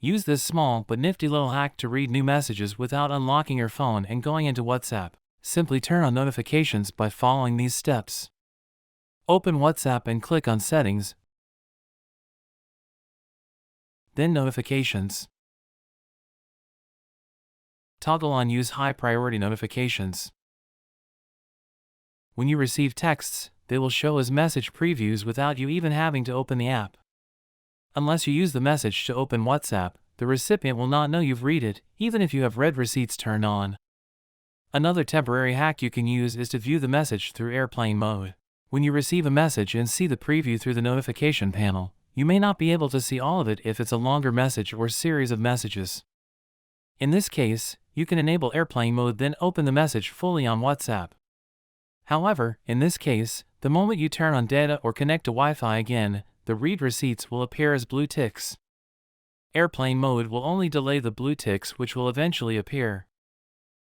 Use this small but nifty little hack to read new messages without unlocking your phone and going into WhatsApp. Simply turn on notifications by following these steps. Open WhatsApp and click on Settings, then Notifications. Toggle on Use High Priority Notifications. When you receive texts, they will show as message previews without you even having to open the app. Unless you use the message to open WhatsApp, the recipient will not know you've read it, even if you have read receipts turned on. Another temporary hack you can use is to view the message through airplane mode. When you receive a message and see the preview through the notification panel, you may not be able to see all of it if it's a longer message or series of messages. In this case, you can enable airplane mode then open the message fully on WhatsApp. However, in this case, the moment you turn on data or connect to Wi-Fi again, the read receipts will appear as blue ticks. Airplane mode will only delay the blue ticks which will eventually appear.